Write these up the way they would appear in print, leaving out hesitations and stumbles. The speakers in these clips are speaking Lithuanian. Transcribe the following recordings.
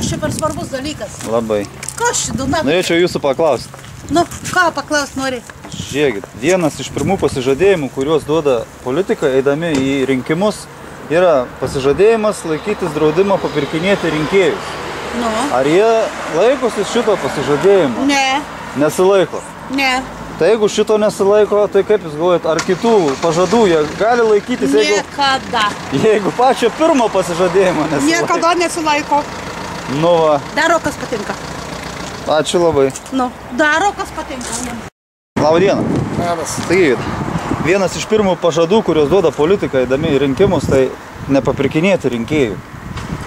Kas čia per svarbus dalykas? Labai. Kas čia du metai? Norėčiau jūsų paklausti. Nu, ką paklaust nori? Žiūrėkit, vienas iš pirmų pasižadėjimų, kuriuos duoda politikai, eidami į rinkimus, yra pasižadėjimas laikytis draudimo papirkinėti rinkėjus. Nu? Ar jie laikosi šito pasižadėjimo? Ne. Nesilaiko. Ne. Tai jeigu šito nesilaiko, tai kaip jūs galvojat, ar kitų pažadų jie gali laikytis, Niekada. jeigu pačio pirmo pasižadėjimo nesilaiko? Niekada nesilaiko. Nu va, Daro, kas patinka. ačiū labai. Nu, daro, kas patinka. Labą dieną. Labas. Sakykit, vienas iš pirmų pažadų, kurios duoda politikai, eidami į rinkimus, tai nepapirkinėti rinkėjų.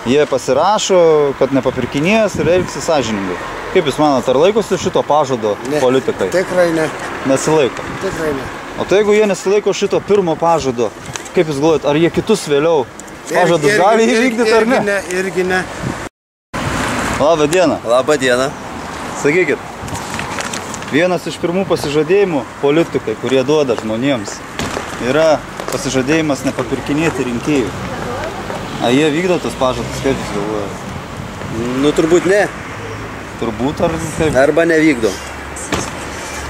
Jie pasirašo, kad nepapirkinės ir elgsis sąžiningai. Kaip jūs manot, ar laikosi šito pažado politikai? Tikrai ne. Nesilaiko. Tikrai ne. O tai jeigu jie nesilaiko šito pirmo pažado, kaip jūs galvojat, ar jie kitus vėliau pažadus gali įvykdyti ar ne? Irgi ne. Labą dieną. Labą dieną. Sakykit, vienas iš pirmų pasižadėjimų politikai, kurie duoda žmonėms, yra pasižadėjimas nepapirkinėti rinkėjų. Ar jie vykdo tas pažadus, kaip jūs galvojate? Nu, turbūt ne. Turbūt ar kaip? Arba nevykdo.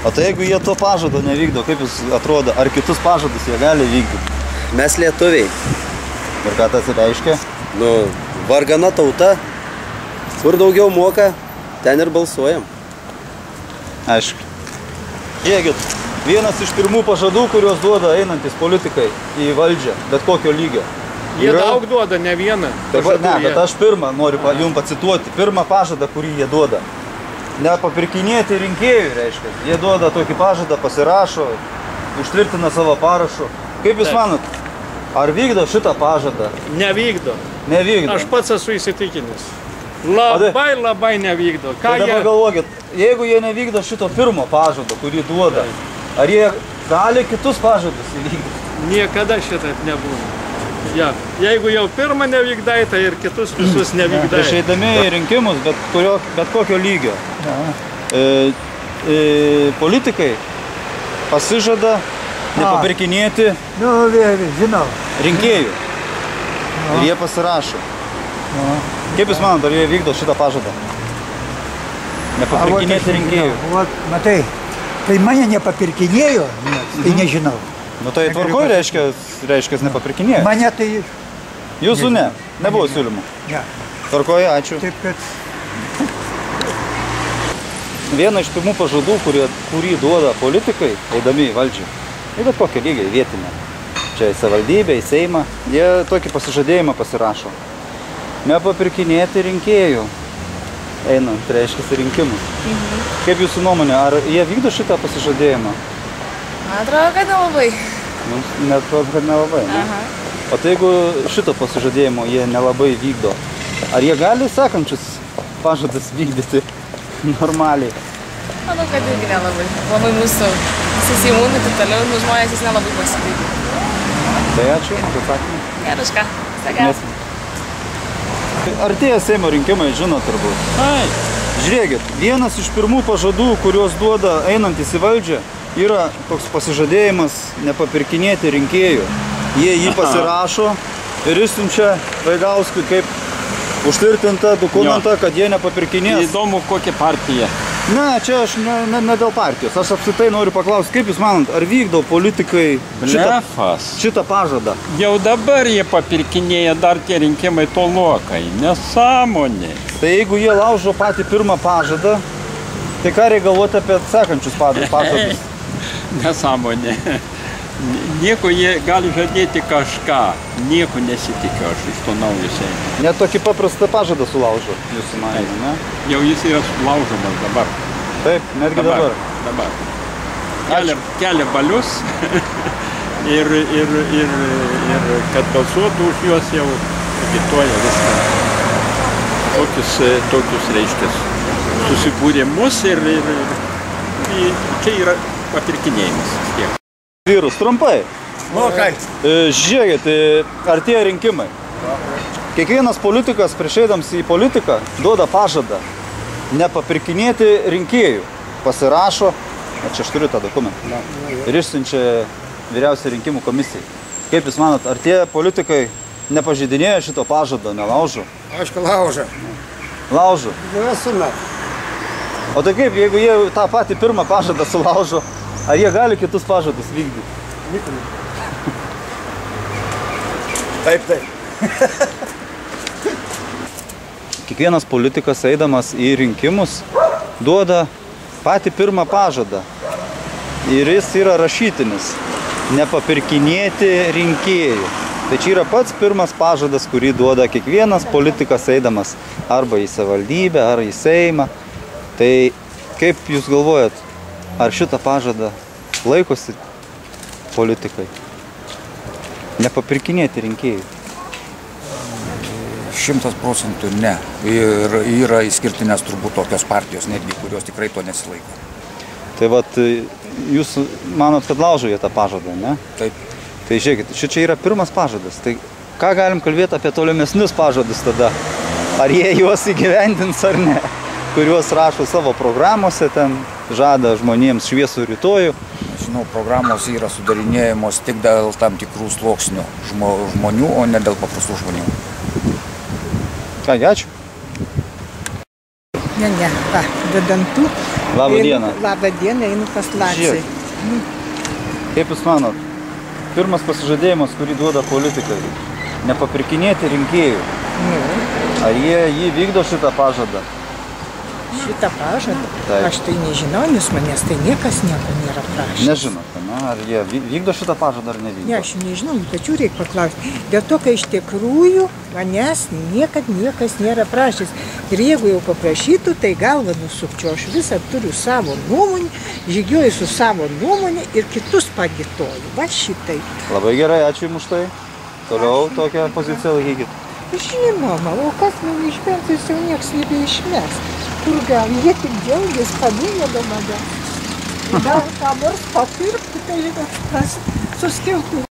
O tai jeigu jie to pažado nevykdo, kaip jūs atrodo, ar kitus pažadus jie gali vykdyti? Mes lietuviai. Ir ką tas reiškia? Nu, vargana tauta. Kur daugiau moka, ten ir balsuojam. Aišku. Žiūrėkit, vienas iš pirmų pažadų, kuriuos duoda einantis politikai į valdžią, bet kokio lygio. Jie daug duoda, ne vieną. Taip, ne, bet aš pirmą noriu jums pacituoti. Pirmą pažadą, kurį jie duoda. Nepapirkinėti rinkėjų, reiškia. Jie duoda tokį pažadą, pasirašo, užtvirtina savo parašu. Kaip jūs manot, ar vykdo šitą pažadą? Nevykdo. Nevykdo. Aš pats esu įsitikinęs. Labai nevykdo. Tai dabar galvokit, jeigu jie nevykdo šito pirmo pažado, kurį duoda, ar jie gali kitus pažadus įvykdyti? Niekada šitaip nebūna. Ja. Jeigu jau pirmą nevykdai, tai ir kitus visus nevykdai. Prieš eidami į rinkimus, bet kokio lygio, politikai pasižada nepapirkinėti rinkėjų. Ir jie pasirašo. Kaip jūs manot, ar jie vykdo šitą pažadą? Nepapirkinėti rinkėjų. Matai, tai mane nepapirkinėjo, tai nežinau. Nu tai tvarkoj reiškia nepapirkinėjo. Mane tai... Jūsų ne, nebuvo siūlymų. Ne. Tvarkoj, ačiū. Taip, kad... Viena iš pirmų pažadų, kurį duoda politikai, eidami į valdžią, į bet kokią lygį, į vietinę, čia į savivaldybę, į Seimą, jie tokį pasižadėjimą pasirašo. Nepapirkinėti rinkėjų, einant, reiškia rinkimus. Kaip jūsų nuomonė, ar jie vykdo šitą pasižadėjimą? Man atrodo, kad nelabai. Mums neatrodo, kad nelabai, ne? O tai jeigu šito pasižadėjimo jie nelabai vykdo, ar jie gali sekančius pažadus vykdyti normaliai? Manau, kad irgi nelabai. Labai mūsų susimūnai, tai toliau, nu žmonės jis nelabai pasitikė. Tai ačiū, atsakymą. Geruška, sakės. Artėja Seimo rinkimai, žinot turbūt. Žiūrėkit, vienas iš pirmų pažadų, kuriuos duoda einantis į valdžią, yra toks pasižadėjimas nepapirkinėti rinkėjų. Jie jį pasirašo ir išsiunčia Vaigauskui kaip užtvirtintą dokumentą, kad jie nepapirkinės. Įdomu, kokia partija. Ne, čia aš ne dėl partijos. Aš apskritai noriu paklausti, kaip jūs manot, ar vykdo politikai šitą pažadą? Jau dabar jie papirkinėja, dar tie rinkimai tolokai. Nesąmonė. Tai jeigu jie laužo patį pirmą pažadą, tai ką reikia galvoti apie sekančius pažadus? Nesąmonė. Nieko jie gali žadėti kažką. Nieko nesitikiu aš iš to naujo Seimo. Net tokį paprastą pažadą sulaužo, jūsų manymu, ne? Jau jis yra sulaužomas dabar. Taip, netgi dabar. Kelia balius ir kad balsuotų už juos jau agituoja viską. Tokius reiškias susibūrimus ir čia yra papirkinėjimas tiek. Vyrus, trumpai. Mokai. Žiūrėkit, artėja rinkimai. Kiekvienas politikas prieš eidams į politiką duoda pažadą nepapirkinėti rinkėjų. Pasirašo, čia aš turiu tą dokumentą, ir išsiunčia vyriausiai rinkimų komisijai. Kaip jūs manot, ar tie politikai nepažeidinėja šito pažado, nelaužo? Aišku, laužo. Laužo. Visuomet. O tai kaip, jeigu jie tą patį pirmą pažadą sulaužo, ar jie gali kitus pažadus vykdyti? Taip, taip. Kiekvienas politikas eidamas į rinkimus duoda patį pirmą pažadą. Ir jis yra rašytinis. Nepapirkinėti rinkėjų. Tai čia yra pats pirmas pažadas, kurį duoda kiekvienas politikas eidamas arba į savivaldybę, ar į Seimą. Tai kaip jūs galvojat, ar šitą pažadą laikosi politikai? Nepapirkinėti rinkėjų. 100% ne. Ir yra išskirtinės turbūt tokios partijos netgi, kurios tikrai to nesilaiko. Tai vat, jūs manot, kad laužo jie tą pažadą, ne? Taip. Tai žiūrėkit, čia yra pirmas pažadas. Tai ką galim kalbėti apie tolimesnius pažadus tada? Ar jie juos įgyvendins ar ne? Kuriuos rašo savo programuose, ten žada žmonėms šviesų rytojų. Žinau, programos yra sudarinėjamos tik dėl tam tikrų sluoksnių žmonių, o ne dėl paprastų žmonių. Ką, ačiū. Ne, va, be dantų. Labą dieną. Labą dieną, einu pas Laksį. Kaip jūs manot, pirmas pasižadėjimas, kurį duoda politikai, nepapirkinėti rinkėjų. Ar jie jį vykdo šitą pažadą? Šitą pažadą? Taip. Aš tai nežinau, nes manęs tai niekas nieko nėra prašęs. Nežinote, ne? Ar jie vykdo šitą pažadą ar nevykdo? Ne, aš nežinau, tačiau reikia paklausti. Dėl to, kai iš tikrųjų manęs niekad niekas nėra prašęs. Ir jeigu jau paprašytų, tai galvą nusukčiau. Aš visą turiu savo nuomonę, žygiuoju su savo nuomonė ir kitus pagitoju. Va šitai. Labai gerai, ačiū jums už tai. Toliau tokią poziciją laikykit. Žinoma, o kas man išmės, jis jau nieks nebeišmės. Kur gal, jie tik džiaugiasi, pabėgė manęs. Gal ką nors papirkti, tai tas suskiltų.